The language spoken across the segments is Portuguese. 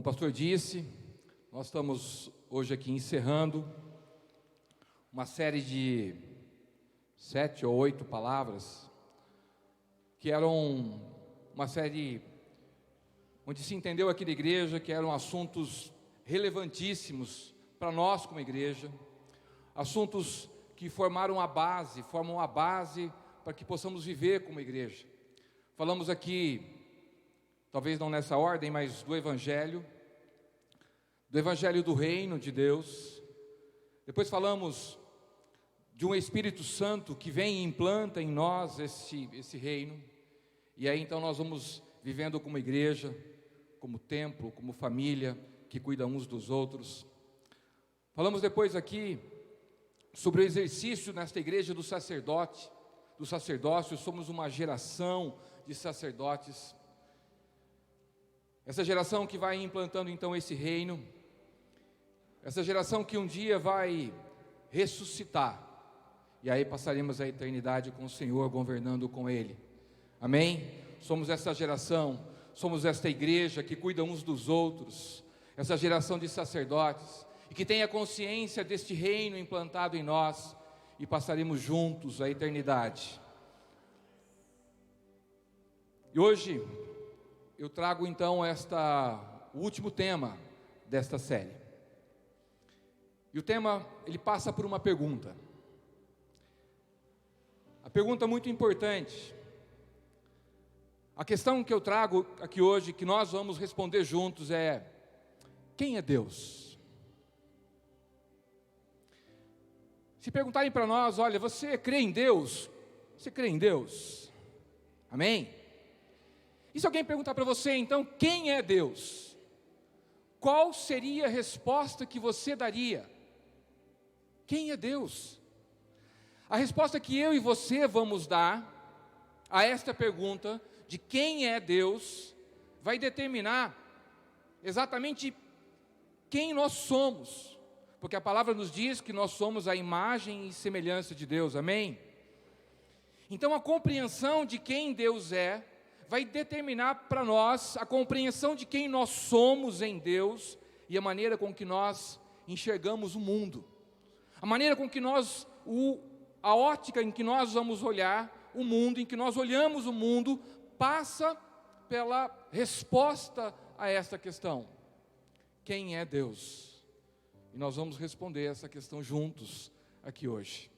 Como o pastor disse, nós estamos hoje aqui encerrando uma série de 7 ou 8 palavras, que eram uma série onde se entendeu aqui da igreja que eram assuntos relevantíssimos para nós como igreja, assuntos que formam a base para que possamos viver como igreja. Falamos aqui, talvez não nessa ordem, mas do Evangelho do Reino de Deus. Depois falamos de um Espírito Santo que vem e implanta em nós esse reino. E aí então nós vamos vivendo como igreja, como templo, como família, que cuida uns dos outros. Falamos depois aqui sobre o exercício nesta igreja do sacerdócio. Somos uma geração de sacerdotes. Essa geração que vai implantando então esse reino, essa geração que um dia vai ressuscitar, e aí passaremos a eternidade com o Senhor, governando com Ele. Amém? Somos essa geração, somos esta igreja que cuida uns dos outros, essa geração de sacerdotes, e que tem a consciência deste reino implantado em nós, e passaremos juntos a eternidade. E hoje eu trago então o último tema desta série. E o tema, ele passa por uma pergunta. A pergunta muito importante. A questão que eu trago aqui hoje, que nós vamos responder juntos é: quem é Deus? Se perguntarem para nós, olha, você crê em Deus? Você crê em Deus? Amém? E se alguém perguntar para você, então, quem é Deus? Qual seria a resposta que você daria? Quem é Deus? A resposta que eu e você vamos dar a esta pergunta de quem é Deus vai determinar exatamente quem nós somos, porque a palavra nos diz que nós somos a imagem e semelhança de Deus, amém? Então a compreensão de quem Deus é vai determinar para nós a compreensão de quem nós somos em Deus e a maneira com que nós enxergamos o mundo, a maneira com que a ótica em que nós vamos olhar o mundo, em que nós olhamos o mundo, passa pela resposta a esta questão: quem é Deus? E nós vamos responder essa questão juntos aqui hoje.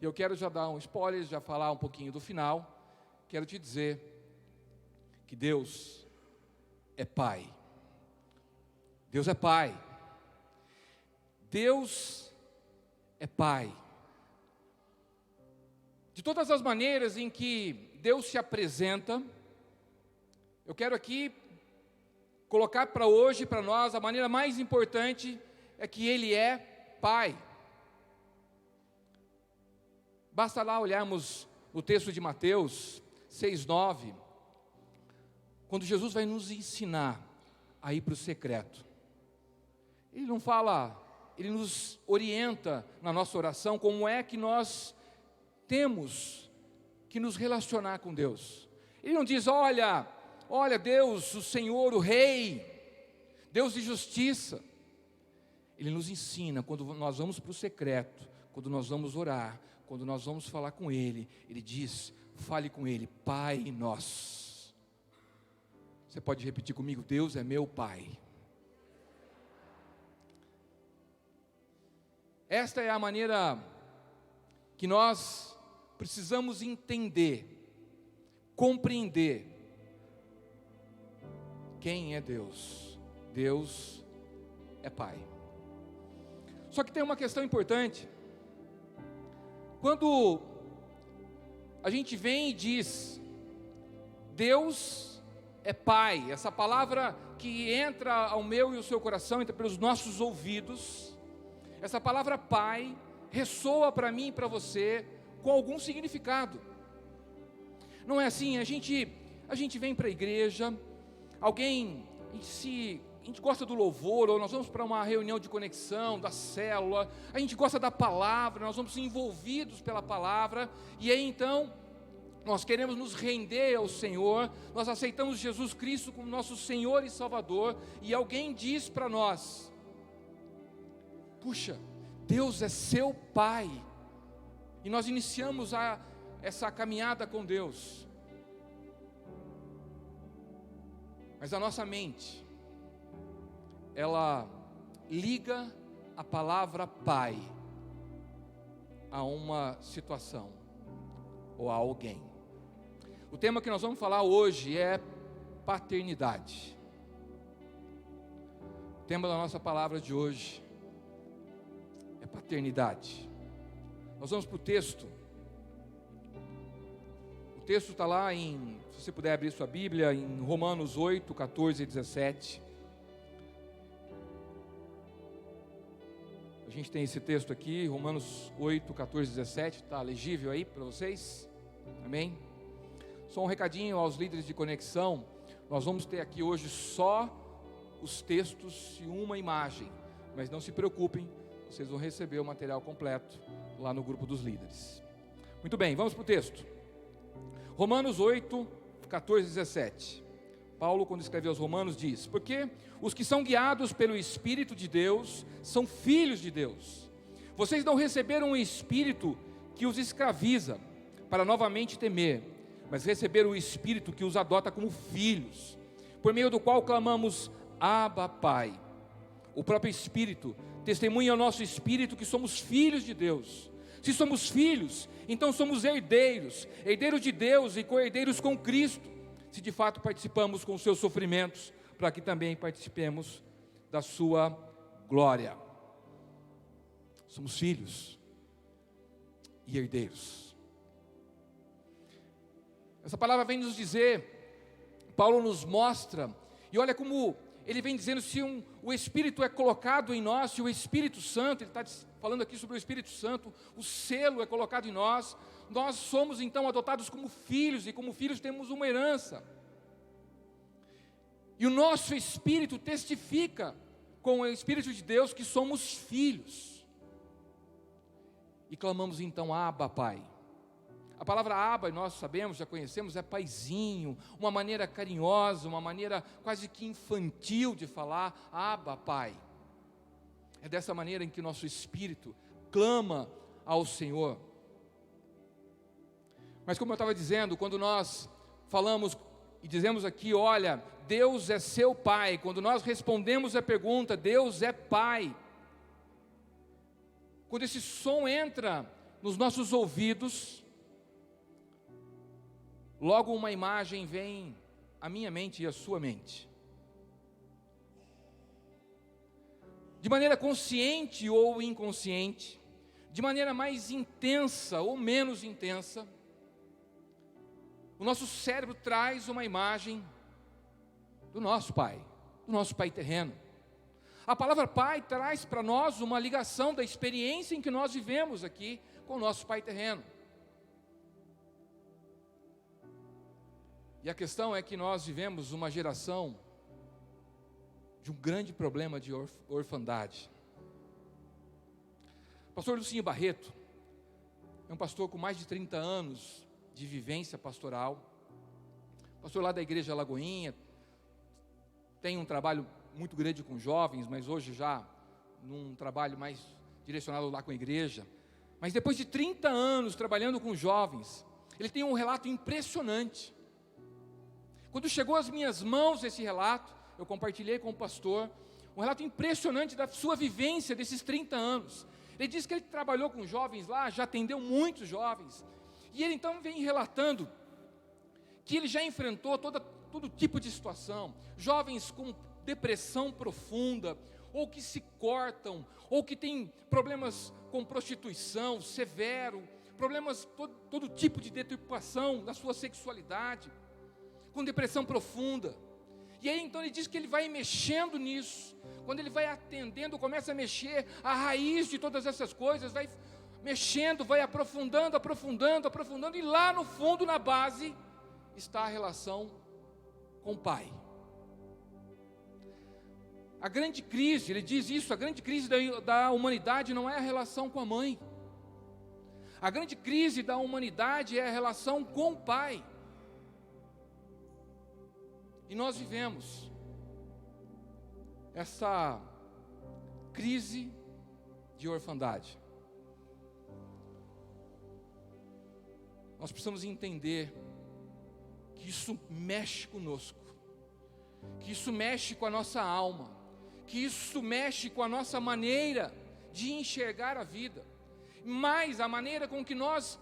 E eu quero já dar um spoiler, já falar um pouquinho do final. Quero te dizer que Deus é Pai. Deus é Pai. Deus é Pai. De todas as maneiras em que Deus se apresenta, eu quero aqui colocar para hoje, para nós, a maneira mais importante é que Ele é Pai. Basta lá olharmos o texto de Mateus 6:9, quando Jesus vai nos ensinar a ir para o secreto. Ele não fala, Ele nos orienta na nossa oração como é que nós temos que nos relacionar com Deus. Ele não diz, olha Deus, o Senhor, o Rei, Deus de justiça. Ele nos ensina, quando nós vamos para o secreto, quando nós vamos orar, quando nós vamos falar com Ele, Ele diz, fale com Ele, Pai nosso. Você pode repetir comigo, Deus é meu Pai. Esta é a maneira que nós precisamos entender, compreender quem é Deus. Deus é Pai. Só que tem uma questão importante. Quando a gente vem e diz, Deus é Pai, essa palavra que entra ao meu e ao seu coração, entra pelos nossos ouvidos, essa palavra Pai ressoa para mim e para você com algum significado. Não é assim, a gente vem para a igreja, a gente gosta do louvor, ou nós vamos para uma reunião de conexão, da célula, a gente gosta da palavra, nós vamos ser envolvidos pela palavra, e aí então nós queremos nos render ao Senhor, nós aceitamos Jesus Cristo como nosso Senhor e Salvador, e alguém diz para nós: puxa, Deus é seu Pai, e nós iniciamos essa caminhada com Deus, mas a nossa mente, ela liga a palavra Pai a uma situação ou a alguém. O tema que nós vamos falar hoje é paternidade. O tema da nossa palavra de hoje é paternidade. Nós vamos para o texto. O texto está lá se você puder abrir sua Bíblia, em Romanos 8, 14 e 17. A gente tem esse texto aqui, Romanos 8, 14 e 17, está legível aí para vocês? Amém? Só um recadinho aos líderes de conexão, nós vamos ter aqui hoje só os textos e uma imagem, mas não se preocupem, vocês vão receber o material completo lá no grupo dos líderes. Muito bem, vamos para o texto. Romanos 8, 14 e 17. Paulo, quando escreveu aos Romanos, diz: porque os que são guiados pelo Espírito de Deus são filhos de Deus. Vocês não receberam um espírito que os escraviza para novamente temer, mas receberam o Espírito que os adota como filhos, por meio do qual clamamos: Abba, Pai. O próprio Espírito testemunha ao nosso espírito que somos filhos de Deus. Se somos filhos, então somos herdeiros, herdeiros de Deus e co-herdeiros com Cristo, se de fato participamos com os seus sofrimentos, para que também participemos da sua glória. Somos filhos e herdeiros. Essa palavra vem nos dizer, Paulo nos mostra, e olha como ele vem dizendo, se o Espírito é colocado em nós, se o Espírito Santo, ele está falando aqui sobre o Espírito Santo, o selo é colocado em nós, nós somos então adotados como filhos, e como filhos temos uma herança. E o nosso Espírito testifica com o Espírito de Deus que somos filhos. E clamamos então: Abba, Pai. A palavra Abba, nós sabemos, já conhecemos, é paizinho, uma maneira carinhosa, uma maneira quase que infantil de falar: Abba, Pai. É dessa maneira em que o nosso espírito clama ao Senhor. Mas como eu estava dizendo, quando nós falamos e dizemos aqui: olha, Deus é seu Pai, quando nós respondemos a pergunta, Deus é Pai, quando esse som entra nos nossos ouvidos, logo uma imagem vem à minha mente e à sua mente. De maneira consciente ou inconsciente, de maneira mais intensa ou menos intensa, o nosso cérebro traz uma imagem do nosso Pai terreno. A palavra Pai traz para nós uma ligação da experiência em que nós vivemos aqui com o nosso Pai terreno. E a questão é que nós vivemos uma geração de um grande problema de orfandade. O pastor Lucinho Barreto é um pastor com mais de 30 anos de vivência pastoral, pastor lá da igreja Lagoinha, tem um trabalho muito grande com jovens, mas hoje já num trabalho mais direcionado lá com a igreja. Mas depois de 30 anos trabalhando com jovens, ele tem um relato impressionante. Quando chegou às minhas mãos esse relato, eu compartilhei com o pastor, um relato impressionante da sua vivência desses 30 anos. Ele disse que ele trabalhou com jovens lá, já atendeu muitos jovens, e ele então vem relatando que ele já enfrentou todo tipo de situação, jovens com depressão profunda, ou que se cortam, ou que têm problemas com prostituição severo, problemas, todo tipo de deturpação da sua sexualidade, com depressão profunda. E aí então ele diz que ele vai mexendo nisso, quando ele vai atendendo, começa a mexer a raiz de todas essas coisas, vai mexendo, vai aprofundando, e lá no fundo, na base, está a relação com o Pai. A grande crise, ele diz isso, a grande crise da humanidade não é a relação com a mãe. A grande crise da humanidade é a relação com o pai. E nós vivemos essa crise de orfandade. Nós precisamos entender que isso mexe conosco, que isso mexe com a nossa alma, que isso mexe com a nossa maneira de enxergar a vida, mas a maneira com que nós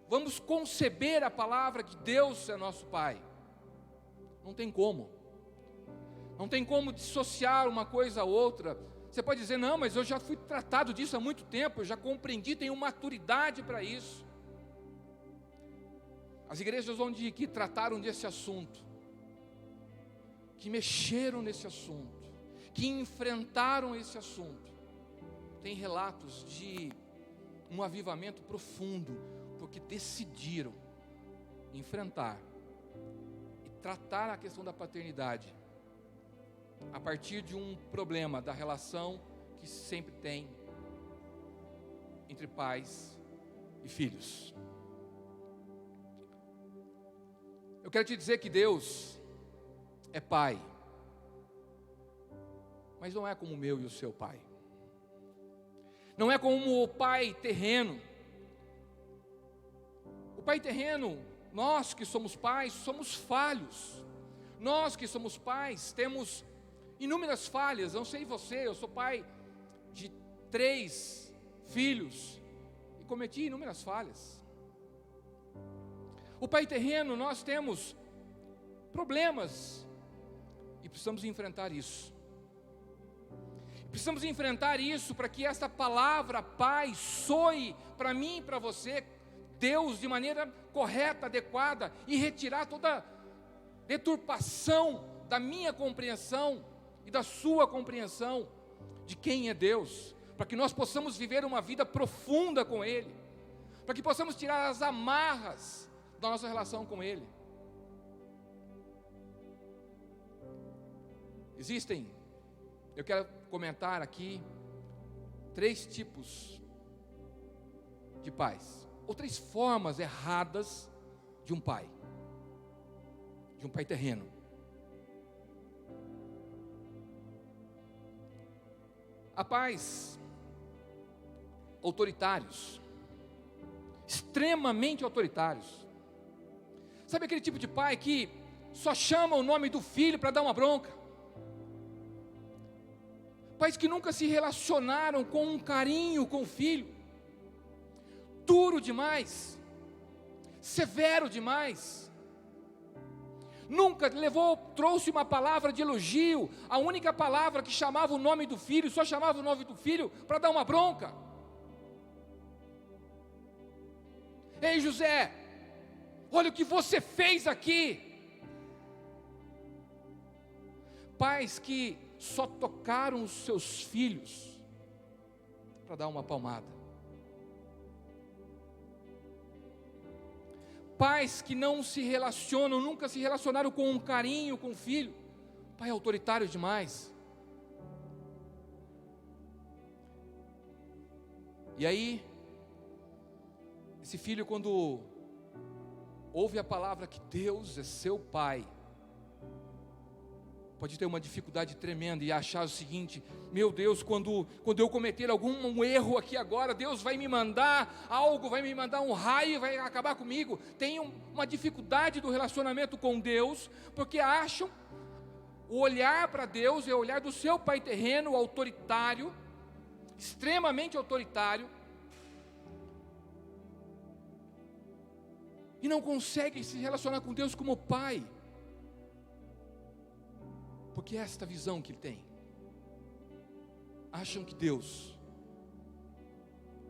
vamos conceber a palavra que Deus é nosso Pai. Não tem como dissociar uma coisa a outra. Você pode dizer, não, mas eu já fui tratado disso há muito tempo, eu já compreendi, tenho maturidade para isso. As igrejas que trataram desse assunto, que mexeram nesse assunto, que enfrentaram esse assunto, tem relatos de um avivamento profundo, porque decidiram enfrentar e tratar a questão da paternidade a partir de um problema da relação que sempre tem entre pais e filhos. Eu quero te dizer que Deus é Pai, mas não é como o meu e o seu Pai. Não é como o Pai terreno. O Pai terreno, nós que somos pais, somos falhos. Nós que somos pais, temos inúmeras falhas. Não sei você, eu sou pai de 3 filhos e cometi inúmeras falhas. O Pai terreno, nós temos problemas e precisamos enfrentar isso. Precisamos enfrentar isso para que essa palavra Pai soe para mim e para você, Deus, de maneira correta, adequada, e retirar toda deturpação da minha compreensão e da sua compreensão de quem é Deus, para que nós possamos viver uma vida profunda com Ele, para que possamos tirar as amarras da nossa relação com Ele. Eu quero comentar aqui 3 tipos de pais, ou 3 formas erradas de um pai terreno. Há pais autoritários, extremamente autoritários. Sabe aquele tipo de pai que só chama o nome do filho para dar uma bronca? Pais que nunca se relacionaram com um carinho com o filho, duro demais, severo demais, nunca trouxe uma palavra de elogio. A única palavra que chamava o nome do filho, só chamava o nome do filho para dar uma bronca. Ei, José, olha o que você fez aqui. Pais que só tocaram os seus filhos para dar uma palmada. Pais que não se relacionam, nunca se relacionaram com um carinho com o filho. Pai autoritário demais. E aí, esse filho, quando ouve a palavra que Deus é seu pai, pode ter uma dificuldade tremenda e achar o seguinte: meu Deus, quando eu cometer algum erro aqui agora, Deus vai me mandar algo, vai me mandar um raio, vai acabar comigo. Tem uma dificuldade do relacionamento com Deus, porque acham o olhar para Deus é o olhar do seu pai terreno, autoritário, extremamente autoritário, e não conseguem se relacionar com Deus como pai, porque é esta visão que ele tem. Acham que Deus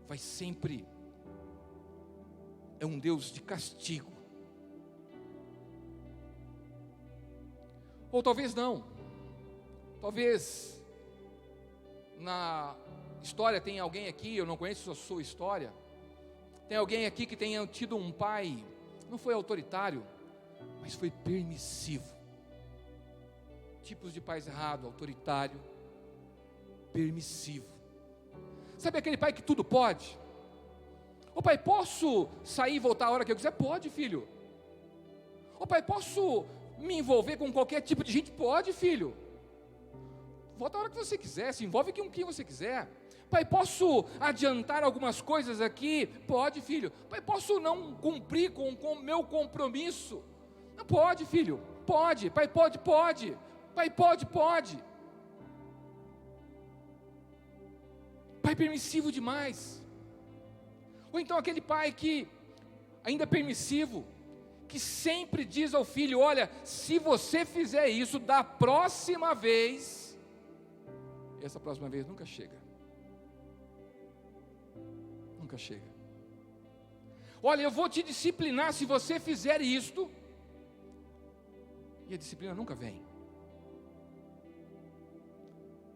vai sempre é um Deus de castigo. Ou talvez não. Talvez na história tem alguém aqui, eu não conheço a sua história, tem alguém aqui que tenha tido um pai, não foi autoritário, mas foi permissivo. Tipos de pais errados: autoritário, permissivo. Sabe aquele pai que tudo pode? Ô pai, posso sair e voltar a hora que eu quiser? Pode, filho. Ô pai, posso me envolver com qualquer tipo de gente? Pode, filho. Volta a hora que você quiser, se envolve com quem você quiser. Pai, posso adiantar algumas coisas aqui? Pode, filho. Pai, posso não cumprir com o meu compromisso? Não pode, filho. Pode. Pai, pode. Pai, pode. Pai permissivo demais. Ou então aquele pai que ainda é permissivo, que sempre diz ao filho: olha, se você fizer isso da próxima vez, essa próxima vez nunca chega. Nunca chega. Olha, eu vou te disciplinar se você fizer isto, e a disciplina nunca vem.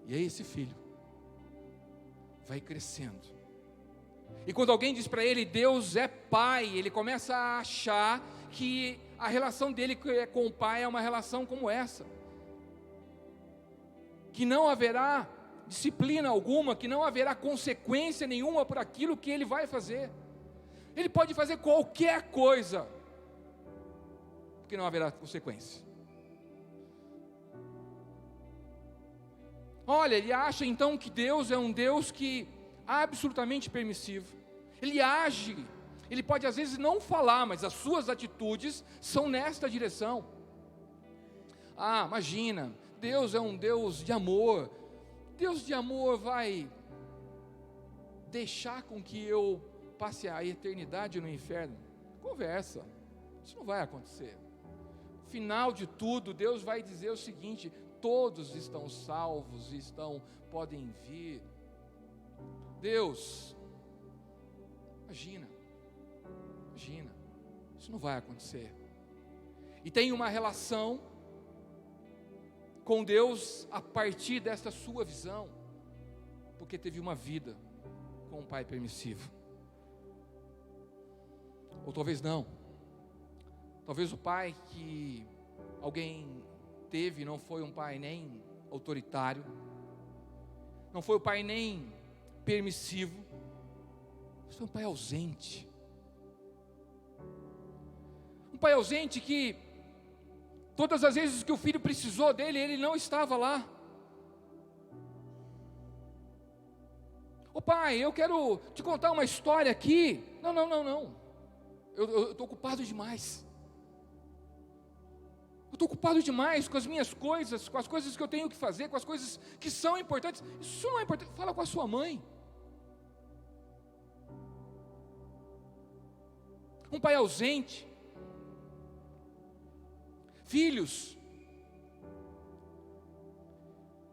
E aí esse filho vai crescendo, e quando alguém diz para ele, Deus é pai, ele começa a achar que a relação dele com o pai é uma relação como essa, que não haverá disciplina alguma, que não haverá consequência nenhuma por aquilo que ele vai fazer. Ele pode fazer qualquer coisa, porque não haverá consequência. Olha, ele acha então que Deus é um Deus que absolutamente permissivo. Ele age, ele pode às vezes não falar, mas as suas atitudes são nesta direção. Ah, imagina, Deus é um Deus de amor. Deus de amor vai deixar com que eu passe a eternidade no inferno? Conversa, isso não vai acontecer. No final de tudo, Deus vai dizer o seguinte: todos estão salvos, podem vir. Deus, imagina, isso não vai acontecer. E tem uma relação com Deus a partir desta sua visão, porque teve uma vida com um pai permissivo. Ou talvez não, talvez o pai que alguém teve não foi um pai nem autoritário, não foi um pai nem permissivo, foi um pai ausente. Um pai ausente que todas as vezes que o filho precisou dele, ele não estava lá. Ô pai, eu quero te contar uma história aqui. Não. Eu estou ocupado demais. Eu estou ocupado demais com as minhas coisas, com as coisas que eu tenho que fazer, com as coisas que são importantes. Isso não é importante. Fala com a sua mãe. Um pai ausente. Filhos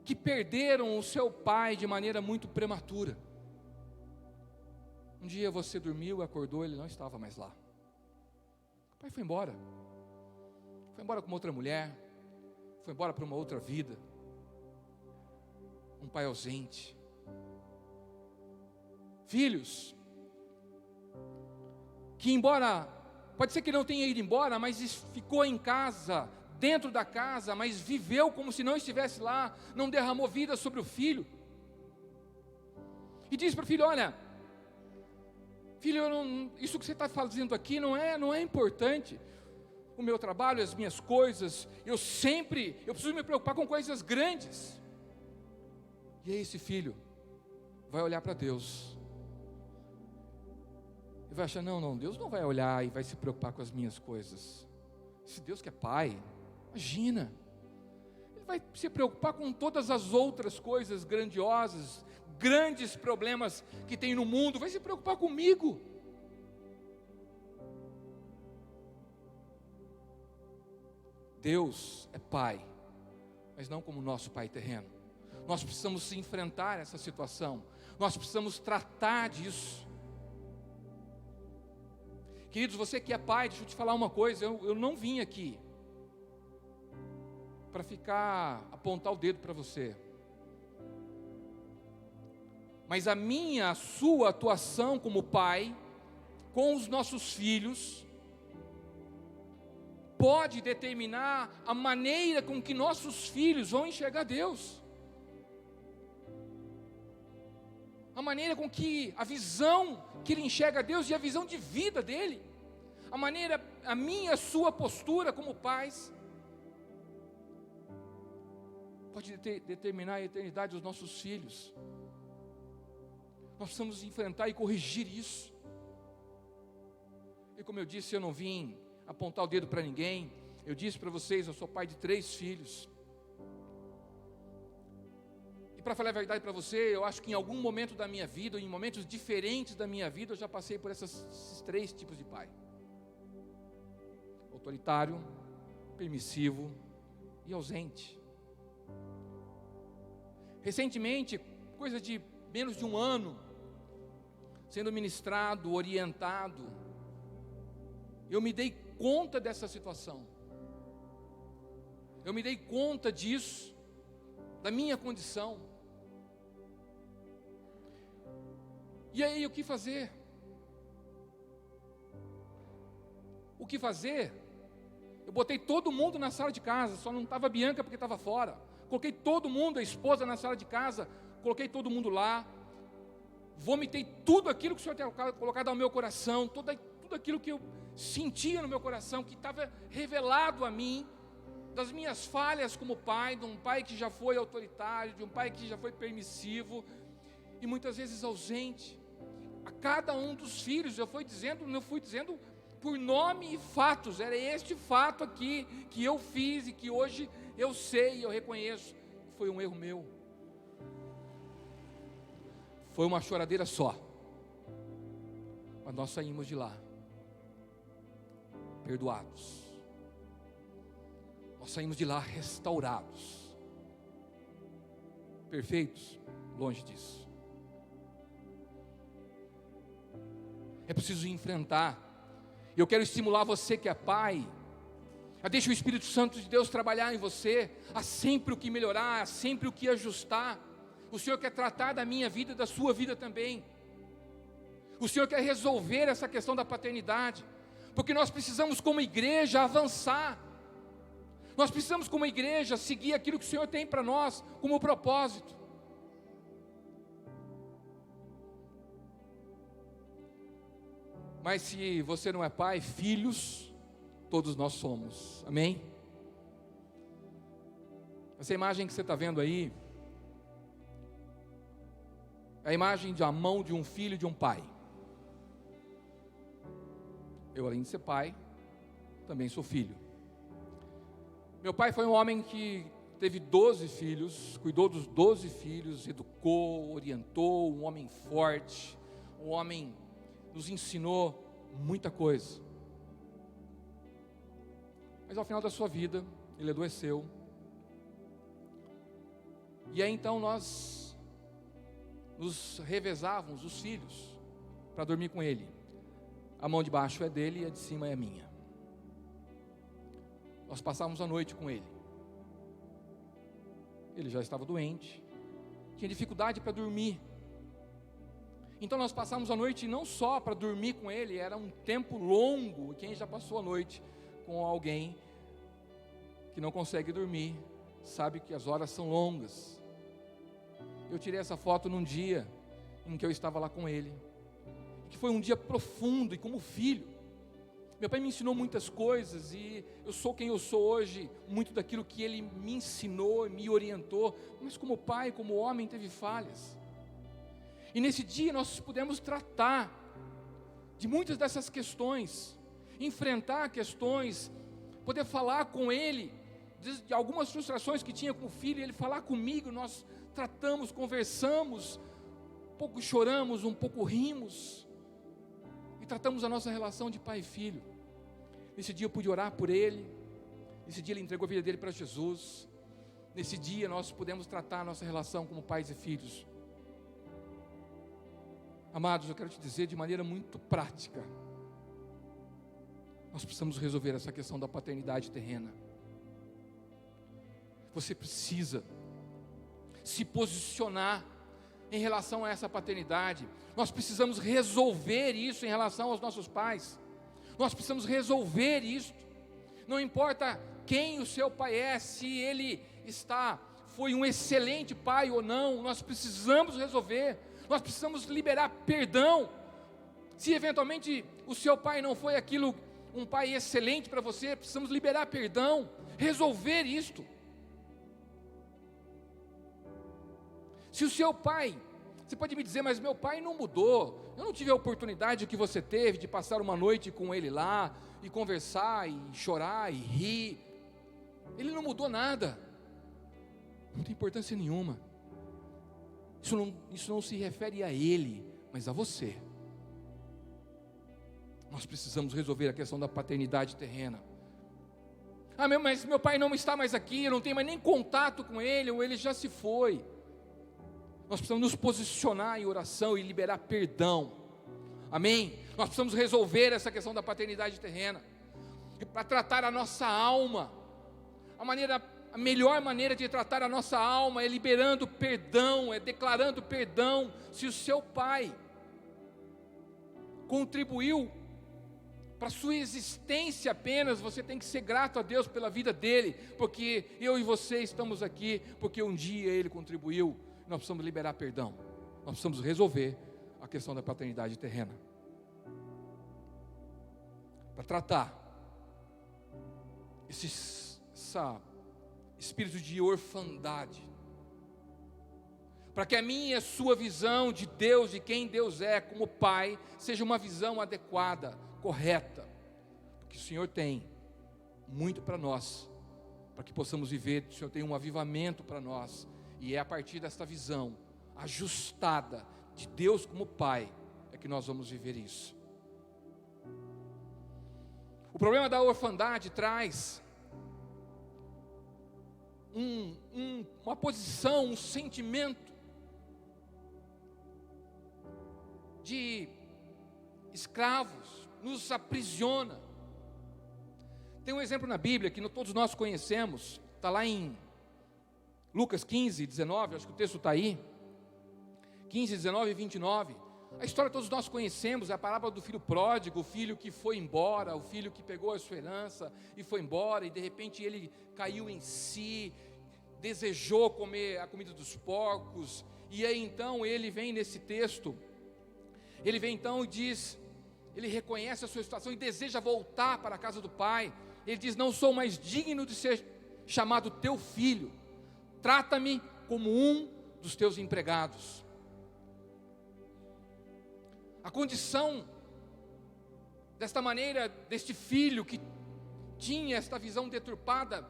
que perderam o seu pai de maneira muito prematura. Um dia você dormiu, acordou, ele não estava mais lá. O pai foi embora. Foi embora com uma outra mulher, foi embora para uma outra vida. Um pai ausente. Filhos que, embora pode ser que não tenha ido embora, mas ficou em casa, dentro da casa, mas viveu como se não estivesse lá, não derramou vida sobre o filho. E diz para o filho: olha, filho, isso que você está fazendo aqui não é importante. O meu trabalho, as minhas coisas, eu preciso me preocupar com coisas grandes. E aí esse filho vai olhar para Deus e vai achar: não, Deus não vai olhar e vai se preocupar com as minhas coisas. Esse Deus que é pai, imagina, Ele vai se preocupar com todas as outras coisas grandiosas, grandes problemas que tem no mundo, vai se preocupar comigo. Deus é pai, mas não como nosso pai terreno. Nós precisamos enfrentar essa situação, nós precisamos tratar disso. Queridos, você que é pai, deixa eu te falar uma coisa, eu não vim aqui para apontar o dedo para você, mas a sua atuação como pai, com os nossos filhos, pode determinar a maneira com que nossos filhos vão enxergar Deus, a maneira com que a visão que ele enxerga Deus e a visão de vida dele, a minha, a sua postura como pais, pode determinar a eternidade dos nossos filhos. Nós precisamos enfrentar e corrigir isso. E como eu disse, eu não vim apontar o dedo para ninguém. Eu disse para vocês, eu sou pai de 3 filhos. E para falar a verdade para você, eu acho que em algum momento da minha vida, ou em momentos diferentes da minha vida, eu já passei por esses 3 tipos de pai: autoritário, permissivo e ausente. Recentemente, coisa de menos de um ano, sendo ministrado, orientado, eu me dei conta dessa situação. Eu me dei conta disso, da minha condição. E aí, o que fazer? O que fazer? Eu botei todo mundo na sala de casa, só não estava a Bianca porque estava fora. Coloquei todo mundo, a esposa na sala de casa, coloquei todo mundo lá. Vomitei tudo aquilo que o Senhor tinha colocado ao meu coração, tudo aquilo que eu sentia no meu coração, que estava revelado a mim, das minhas falhas como pai, de um pai que já foi autoritário, de um pai que já foi permissivo, e muitas vezes ausente. A cada um dos filhos, eu fui dizendo por nome e fatos. Era este fato aqui, que eu fiz, e que hoje eu sei, eu reconheço, que foi um erro meu. Foi uma choradeira só, mas nós saímos de lá perdoados. Nós saímos de lá restaurados. Perfeitos? Longe disso. É preciso enfrentar. Eu quero estimular você que é pai, a deixar o Espírito Santo de Deus trabalhar em você. Há sempre o que melhorar, há sempre o que ajustar. O Senhor quer tratar da minha vida e da sua vida também. O Senhor quer resolver essa questão da paternidade, porque nós precisamos como igreja avançar. Nós precisamos como igreja seguir aquilo que o Senhor tem para nós como propósito. Mas se você não é pai, filhos, todos nós somos, amém? Essa imagem que você está vendo aí, é a imagem da mão de um filho e de um pai. Eu, além de ser pai, também sou filho. Meu pai foi um homem que teve 12 filhos, cuidou dos 12 filhos, educou, orientou, um homem forte, um homem que nos ensinou muita coisa. Mas ao final da sua vida, ele adoeceu. E aí então nós nos revezávamos, os filhos, para dormir com ele. A mão de baixo é dele e a de cima é minha. Nós passávamos a noite com ele. Ele já estava doente, tinha dificuldade para dormir. Então nós passávamos a noite não só para dormir com ele, era um tempo longo. Quem já passou a noite com alguém que não consegue dormir, sabe que as horas são longas. Eu tirei essa foto num dia em que eu estava lá com ele, que foi um dia profundo, e como filho, meu pai me ensinou muitas coisas, e eu sou quem eu sou hoje, muito daquilo que ele me ensinou, me orientou, mas como pai, como homem, teve falhas. E nesse dia nós pudemos tratar de muitas dessas questões, enfrentar questões, poder falar com ele de algumas frustrações que tinha com o filho, ele falar comigo, nós tratamos, conversamos, um pouco choramos, um pouco rimos, e tratamos a nossa relação de pai e filho. Nesse dia eu pude orar por ele, nesse dia ele entregou a vida dele para Jesus, nesse dia nós pudemos tratar a nossa relação como pais e filhos. Amados, eu quero te dizer de maneira muito prática, nós precisamos resolver essa questão da paternidade terrena. Você precisa se posicionar em relação a essa paternidade. Nós precisamos resolver isso em relação aos nossos pais. Nós precisamos resolver isso. Não importa quem o seu pai é, se ele foi um excelente pai ou não, nós precisamos resolver. Nós precisamos liberar perdão. Se eventualmente o seu pai não foi um pai excelente para você, precisamos liberar perdão, resolver isto. Se o seu pai, você pode me dizer, mas meu pai não mudou, eu não tive a oportunidade que você teve de passar uma noite com ele lá, e conversar, e chorar, e rir, ele não mudou nada, não tem importância nenhuma, isso não se refere a ele, mas a você. Nós precisamos resolver a questão da paternidade terrena. Mas meu pai não está mais aqui, eu não tenho mais nem contato com ele, ou ele já se foi. Nós precisamos nos posicionar em oração e liberar perdão, amém? Nós precisamos resolver essa questão da paternidade terrena, para tratar a nossa alma. A melhor maneira de tratar a nossa alma é liberando perdão, é declarando perdão. Se o seu pai contribuiu para a sua existência apenas, você tem que ser grato a Deus pela vida dele, porque eu e você estamos aqui, porque um dia ele contribuiu. Nós precisamos liberar perdão, nós precisamos resolver a questão da paternidade terrena, para tratar esse espírito de orfandade, para que a minha e a sua visão de Deus, de quem Deus é como Pai, seja uma visão adequada, correta, porque o Senhor tem muito para nós, para que possamos viver. O Senhor tem um avivamento para nós, e é a partir desta visão ajustada de Deus como Pai, é que nós vamos viver isso. O problema da orfandade traz uma posição, um sentimento de escravos, nos aprisiona. Tem um exemplo na Bíblia que todos nós conhecemos, está lá em Lucas 15, 19, acho que o texto está aí, 15, 19 e 29, a história todos nós conhecemos, é a parábola do filho pródigo, o filho que foi embora, o filho que pegou a sua herança e foi embora, e de repente ele caiu em si, desejou comer a comida dos porcos, e aí então ele vem nesse texto, ele vem então e diz, ele reconhece a sua situação e deseja voltar para a casa do pai, ele diz, não sou mais digno de ser chamado teu filho, trata-me como um dos teus empregados. A condição desta maneira, deste filho que tinha esta visão deturpada,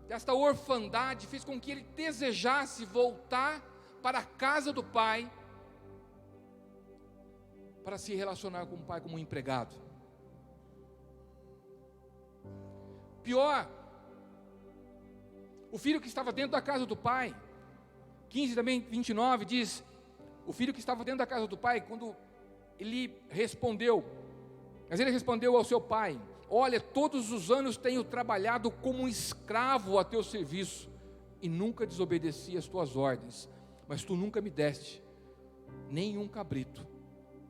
desta orfandade, fez com que ele desejasse voltar para a casa do pai, para se relacionar com o pai como um empregado. Pior, o filho que estava dentro da casa do pai, 15 também, 29, diz, o filho que estava dentro da casa do pai, quando ele respondeu ao seu pai, olha, todos os anos tenho trabalhado como um escravo a teu serviço, e nunca desobedeci as tuas ordens, mas tu nunca me deste nenhum cabrito,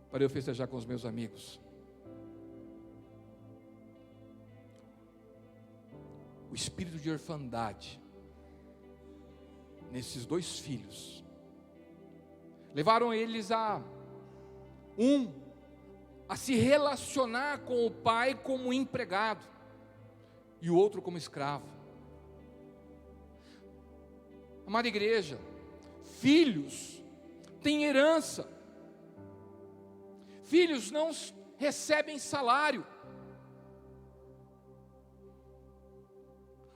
para eu festejar com os meus amigos. O espírito de orfandade nesses dois filhos levaram eles a se relacionar com o pai como empregado e o outro como escravo. Amada igreja, filhos têm herança, filhos não recebem salário.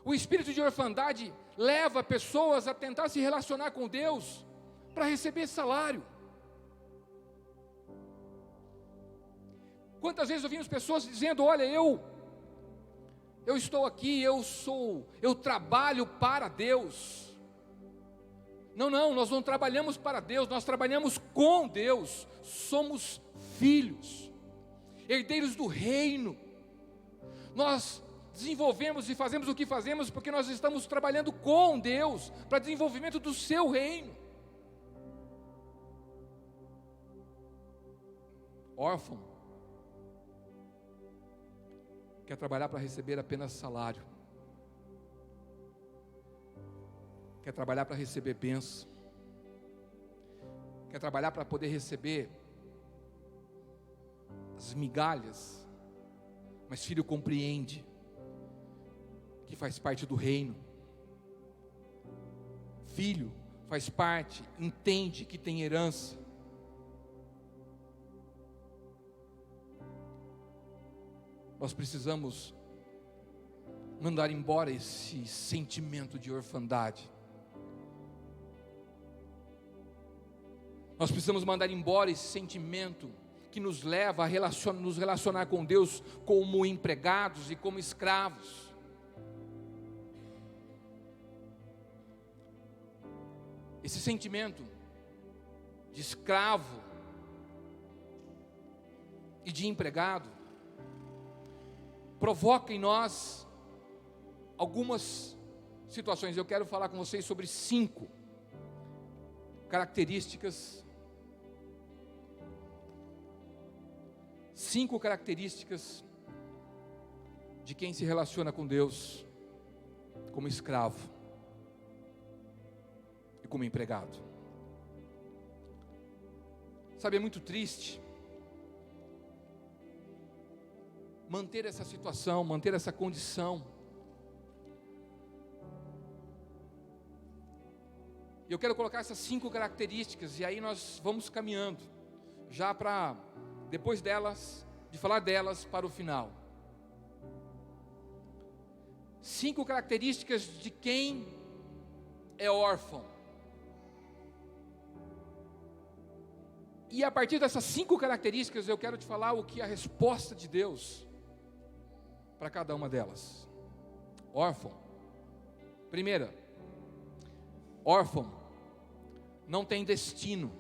O espírito de orfandade leva pessoas a tentar se relacionar com Deus para receber salário. Quantas vezes ouvimos pessoas dizendo, olha, eu estou aqui, eu trabalho para Deus. Não, nós não trabalhamos para Deus, nós trabalhamos com Deus, somos filhos, herdeiros do reino. Nós desenvolvemos e fazemos o que fazemos porque nós estamos trabalhando com Deus, para desenvolvimento do seu reino. Órfão quer trabalhar para receber apenas salário, quer trabalhar para receber bênção, quer trabalhar para poder receber as migalhas, mas filho, compreende que faz parte do reino. Filho, faz parte, entende que tem herança. Nós precisamos mandar embora esse sentimento de orfandade. Nós precisamos mandar embora esse sentimento que nos leva a nos relacionar com Deus como empregados e como escravos. Esse sentimento de escravo e de empregado provoca em nós algumas situações. Eu quero falar com vocês sobre 5 características. 5 características de quem se relaciona com Deus como escravo e como empregado. Sabe, é muito triste manter essa situação, manter essa condição. E eu quero colocar essas 5 características, e aí nós vamos caminhando, já para, depois delas, de falar delas para o final. 5 características de quem é órfão. E a partir dessas 5 características, eu quero te falar o que é a resposta de Deus para cada uma delas. Órfão. Primeira, órfão não tem destino,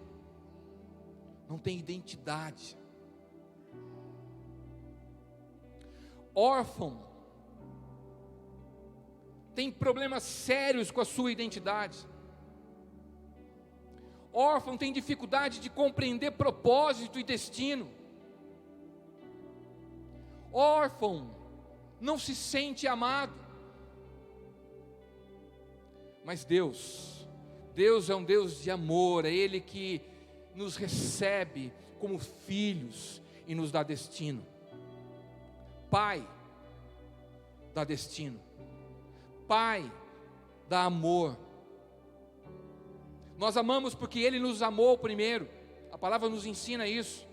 não tem identidade. Órfão tem problemas sérios com a sua identidade. Órfão tem dificuldade de compreender propósito e destino. Órfão não se sente amado. Mas Deus é um Deus de amor, é Ele que nos recebe como filhos e nos dá destino. Pai dá destino, Pai dá amor. Nós amamos porque Ele nos amou primeiro, a palavra nos ensina isso.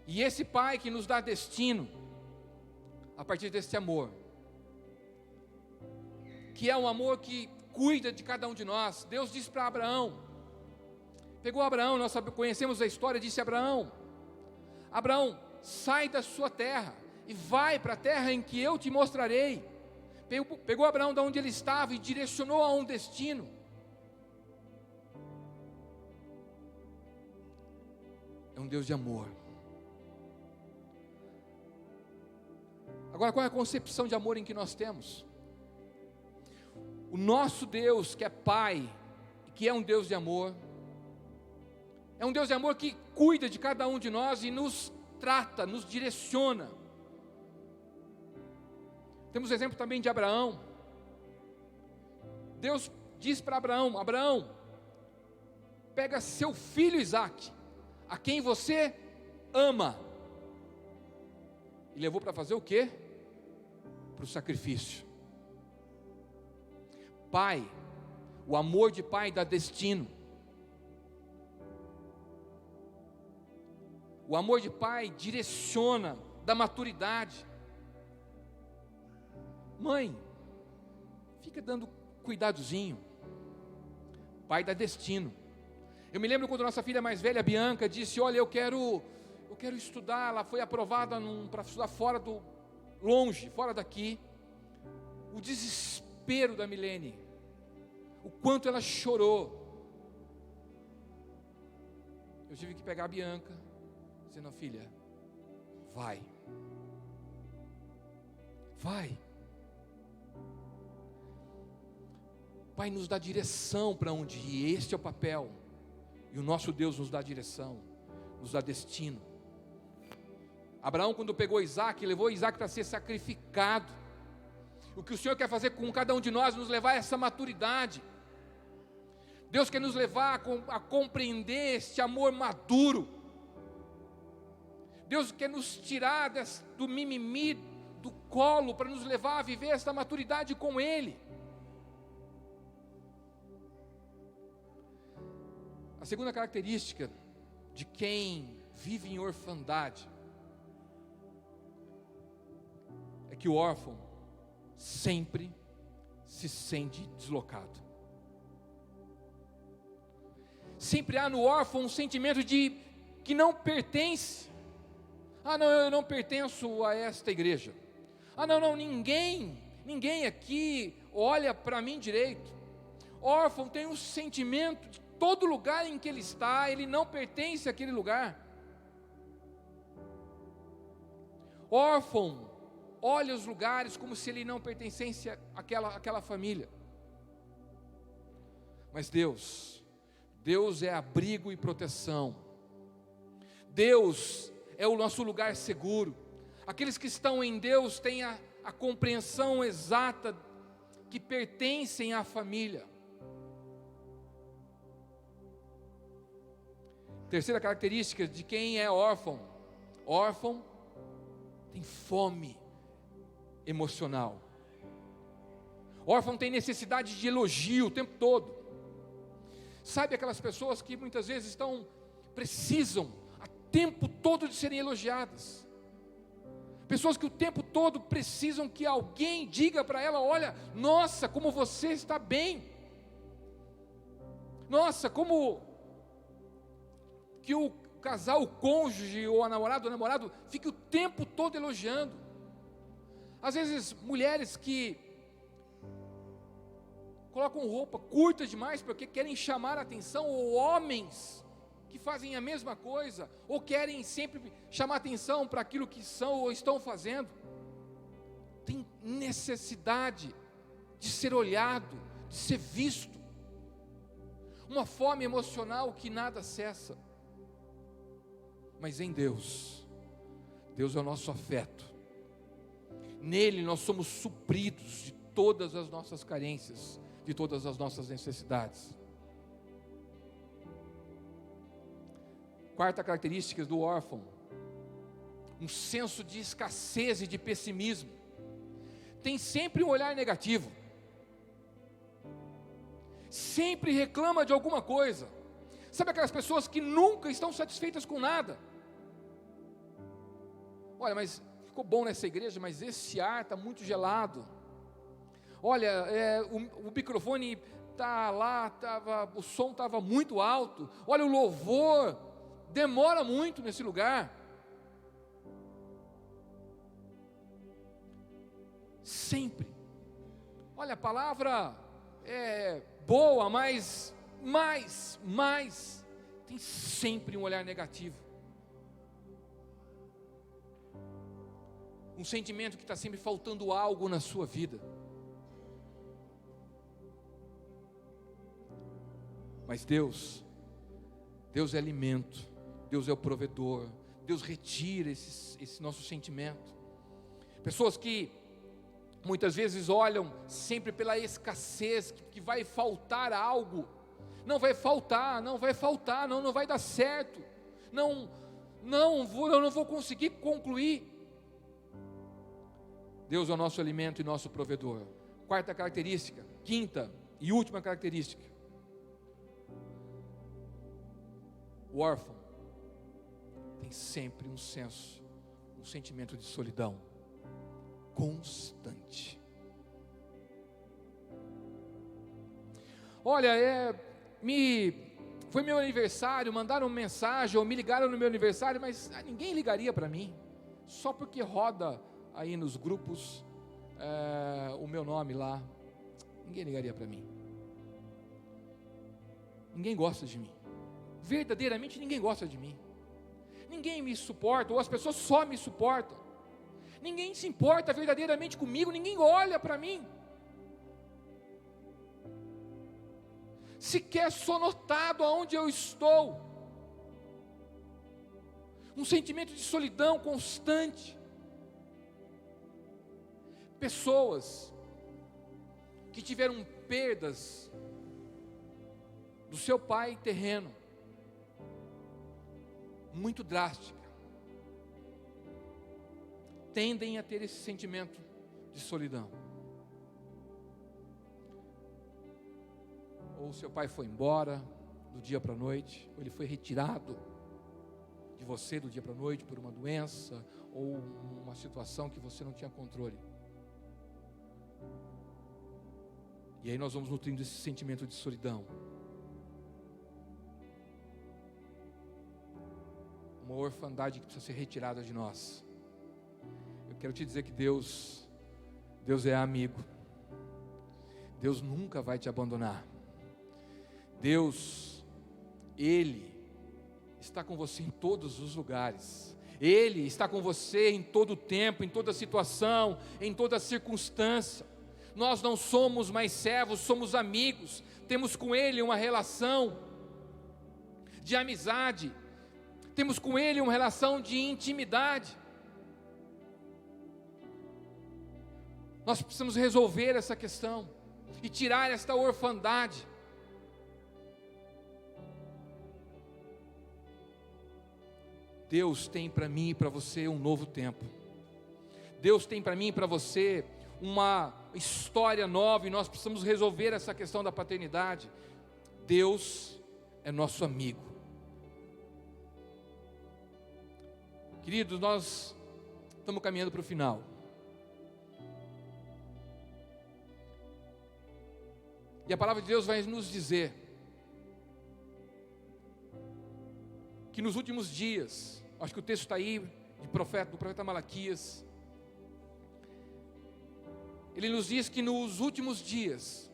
E esse Pai que nos dá destino, a partir desse amor, que é um amor que cuida de cada um de nós. Deus disse para Abraão, pegou Abraão, nós conhecemos a história, disse a Abraão: Abraão, sai da sua terra e vai para a terra em que eu te mostrarei. Pegou Abraão de onde ele estava e direcionou a um destino. É um Deus de amor. Agora, qual é a concepção de amor em que nós temos? O nosso Deus, que é Pai, que é um Deus de amor, é um Deus de amor que cuida de cada um de nós e nos trata, nos direciona. Temos o exemplo também de Abraão. Deus diz para Abraão: Abraão, pega seu filho Isaque, a quem você ama, e levou para fazer o quê? Para o sacrifício. Pai, o amor de pai dá destino. O amor de pai direciona, dá maturidade. Mãe, fica dando cuidadozinho. Pai dá destino. Eu me lembro quando nossa filha mais velha, Bianca, disse: olha, eu quero estudar. Ela foi aprovada para estudar longe, fora daqui. O desespero da Milene, o quanto ela chorou. Eu tive que pegar a Bianca, dizendo: filha, vai. Pai nos dá direção para onde ir, este é o papel. E o nosso Deus nos dá direção, nos dá destino. Abraão, quando pegou Isaque, levou Isaque para ser sacrificado. O que o Senhor quer fazer com cada um de nós, nos levar a essa maturidade. Deus quer nos levar a compreender este amor maduro. Deus quer nos tirar do mimimi, do colo, para nos levar a viver esta maturidade com Ele. A segunda característica de quem vive em orfandade é que o órfão sempre se sente deslocado. Sempre há no órfão um sentimento de que não pertence. Ah, não, eu não pertenço a esta igreja. Ah, não, ninguém aqui olha para mim direito. Órfão tem um sentimento de todo lugar em que ele está, ele não pertence àquele lugar. Órfão olha os lugares como se ele não pertencesse àquela família. Mas Deus é abrigo e proteção. Deus é o nosso lugar seguro. Aqueles que estão em Deus têm a compreensão exata que pertencem à família. Terceira característica de quem é órfão. Órfão tem fome emocional. Órfão tem necessidade de elogio o tempo todo. Sabe aquelas pessoas que muitas vezes precisam o tempo todo de serem elogiadas. Pessoas que o tempo todo precisam que alguém diga para ela: olha, nossa, como você está bem. Nossa, como que o casal, o cônjuge, ou a namorada, o namorado, fique o tempo todo elogiando. Às vezes, mulheres que colocam roupa curta demais porque querem chamar a atenção, ou homens que fazem a mesma coisa, ou querem sempre chamar atenção para aquilo que são ou estão fazendo. Tem necessidade de ser olhado, de ser visto. Uma fome emocional que nada cessa. Mas em Deus é o nosso afeto. Nele nós somos supridos de todas as nossas carências, de todas as nossas necessidades. Quarta característica do órfão: um senso de escassez e de pessimismo. Tem sempre um olhar negativo. Sempre reclama de alguma coisa. Sabe aquelas pessoas que nunca estão satisfeitas com nada? Olha, mas ficou bom nessa igreja, mas esse ar está muito gelado. Olha, o microfone está lá, o som estava muito alto. Olha, o louvor demora muito nesse lugar. Sempre. Olha, a palavra é boa, mas tem sempre um olhar negativo. Um sentimento que está sempre faltando algo na sua vida. Mas Deus é alimento, Deus é o provedor, Deus retira esse nosso sentimento. Pessoas que muitas vezes olham sempre pela escassez, que vai faltar algo. Não vai faltar, não vai dar certo. Eu não vou conseguir concluir. Deus é o nosso alimento e nosso provedor. Quarta característica, quinta e última característica: o órfão tem sempre um sentimento de solidão constante. Olha, foi meu aniversário, mandaram uma mensagem ou me ligaram no meu aniversário, mas ninguém ligaria para mim, só porque roda aí nos grupos o meu nome lá. Ninguém ligaria para mim. Ninguém gosta de mim. Verdadeiramente ninguém gosta de mim. Ninguém me suporta, ou as pessoas só me suportam. Ninguém se importa verdadeiramente comigo, ninguém olha para mim. Sequer sou notado aonde eu estou. Um sentimento de solidão constante. Pessoas que tiveram perdas do seu pai terreno, muito drástica, tendem a ter esse sentimento de solidão. Ou seu pai foi embora do dia para a noite, ou ele foi retirado de você do dia para a noite por uma doença, ou uma situação que você não tinha controle. E aí nós vamos nutrindo esse sentimento de solidão. Uma orfandade que precisa ser retirada de nós. Eu quero te dizer que Deus é amigo. Deus nunca vai te abandonar. Deus, Ele está com você em todos os lugares. Ele está com você em todo o tempo, em toda situação, em toda circunstância. Nós não somos mais servos, somos amigos. Temos com Ele uma relação de amizade. Temos com Ele uma relação de intimidade. Nós precisamos resolver essa questão e tirar esta orfandade. Deus tem para mim e para você um novo tempo. Deus tem para mim e para você uma história nova, e nós precisamos resolver essa questão da paternidade. Deus é nosso amigo. Queridos, nós estamos caminhando para o final. E a palavra de Deus vai nos dizer que nos últimos dias, acho que o texto está aí, do profeta Malaquias, ele nos diz que nos últimos dias,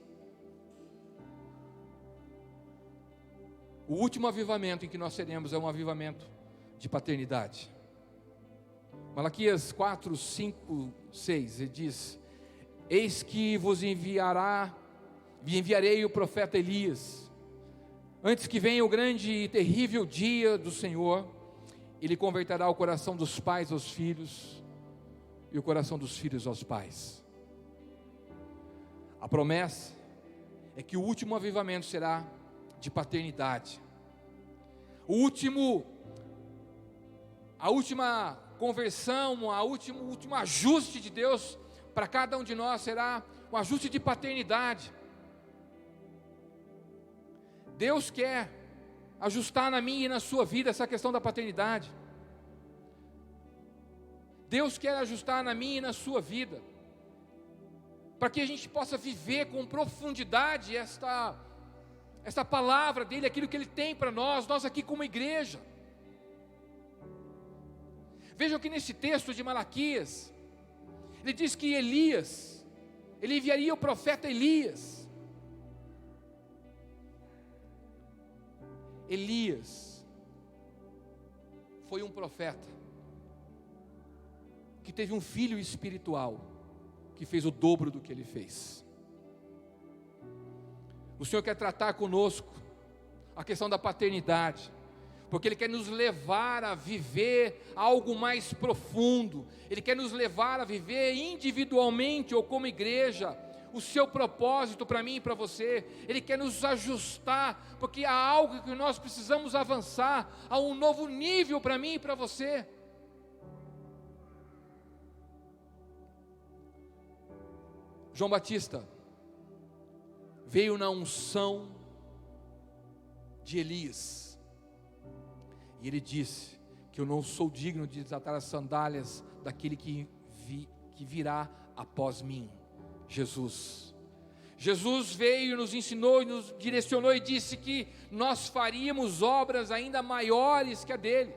o último avivamento em que nós seremos é um avivamento de paternidade. Malaquias 4, 5, 6, ele diz: eis que vos enviarei o profeta Elias, antes que venha o grande e terrível dia do Senhor. Ele converterá o coração dos pais aos filhos, e o coração dos filhos aos pais. A promessa é que o último avivamento será de paternidade. A última conversão, o último ajuste de Deus para cada um de nós será um ajuste de paternidade. Deus quer ajustar na minha e na sua vida essa questão da paternidade. Deus quer ajustar na minha e na sua vida, para que a gente possa viver com profundidade esta palavra dEle, aquilo que Ele tem para nós aqui como igreja. Vejam que nesse texto de Malaquias, ele diz que ele enviaria o profeta Elias. Elias foi um profeta que teve um filho espiritual que fez o dobro do que ele fez. O Senhor quer tratar conosco a questão da paternidade, porque Ele quer nos levar a viver algo mais profundo. Ele quer nos levar a viver individualmente ou como igreja o seu propósito para mim e para você. Ele quer nos ajustar, porque há algo que nós precisamos avançar, há um novo nível para mim e para você. João Batista veio na unção de Elias, e ele disse que eu não sou digno de desatar as sandálias daquele que virá após mim, Jesus. Jesus veio, nos ensinou, nos direcionou e disse que nós faríamos obras ainda maiores que a dele.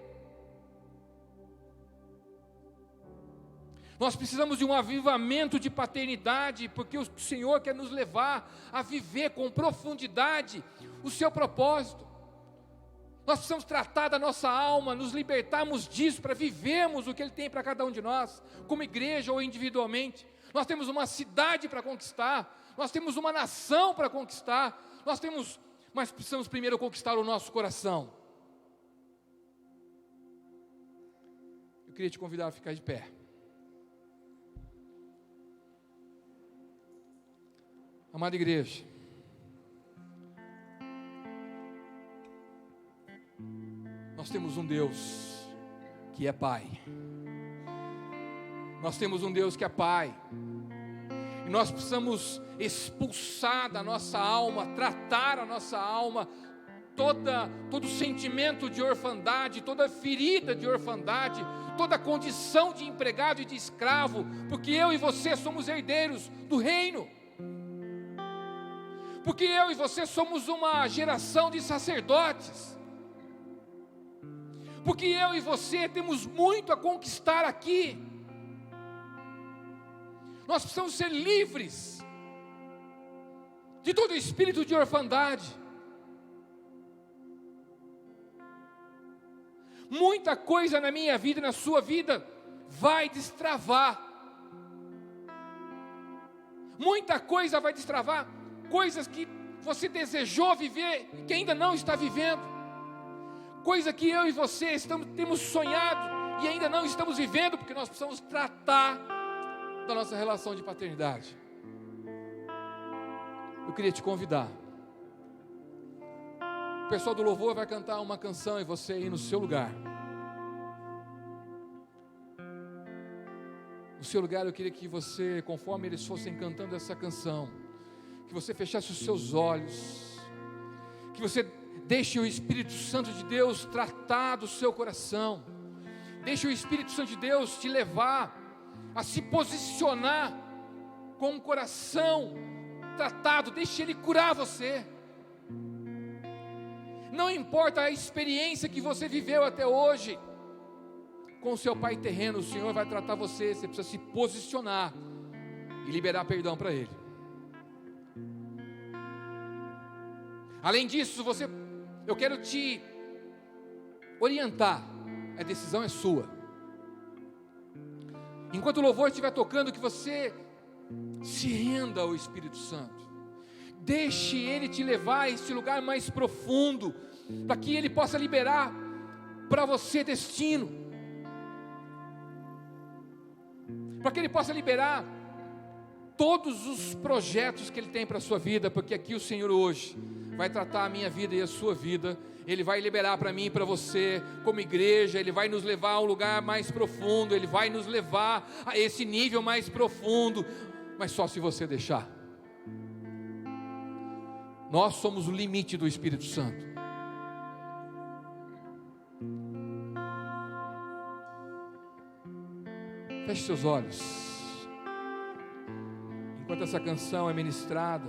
Nós precisamos de um avivamento de paternidade, porque o Senhor quer nos levar a viver com profundidade o seu propósito. Nós precisamos tratar da nossa alma, nos libertarmos disso para vivermos o que Ele tem para cada um de nós, como igreja ou individualmente. Nós temos uma cidade para conquistar, nós temos uma nação para conquistar, mas precisamos primeiro conquistar o nosso coração. Eu queria te convidar a ficar de pé. Amada igreja, nós temos um Deus que é Pai. Nós temos um Deus que é Pai. E nós precisamos expulsar da nossa alma, tratar a nossa alma, todo sentimento de orfandade, toda ferida de orfandade, toda condição de empregado e de escravo, porque eu e você somos herdeiros do reino. Porque eu e você somos uma geração de sacerdotes. Porque eu e você temos muito a conquistar aqui. Nós precisamos ser livres de todo espírito de orfandade. Muita coisa na minha vida e na sua vida vai destravar. Muita coisa vai destravar. Coisas que você desejou viver e que ainda não está vivendo. Coisa que eu e você temos sonhado e ainda não estamos vivendo, porque nós precisamos tratar da nossa relação de paternidade. Eu queria te convidar. O pessoal do louvor vai cantar uma canção e você aí no seu lugar. No seu lugar eu queria que você, conforme eles fossem cantando essa canção, que você fechasse os seus olhos, que você deixe o Espírito Santo de Deus tratar do seu coração, deixe o Espírito Santo de Deus te levar a se posicionar com o coração tratado, deixe Ele curar você. Não importa a experiência que você viveu até hoje, com o seu pai terreno, o Senhor vai tratar você, você precisa se posicionar e liberar perdão para Ele. Além disso, eu quero te orientar, a decisão é sua. Enquanto o louvor estiver tocando, que você se renda ao Espírito Santo. Deixe Ele te levar a este lugar mais profundo, para que Ele possa liberar para você destino, para que Ele possa liberar todos os projetos que Ele tem para a sua vida, porque aqui o Senhor hoje vai tratar a minha vida e a sua vida. Ele vai liberar para mim e para você, como igreja. Ele vai nos levar a um lugar mais profundo, Ele vai nos levar a esse nível mais profundo, mas só se você deixar. Nós somos o limite do Espírito Santo. Feche seus olhos. Enquanto essa canção é ministrada,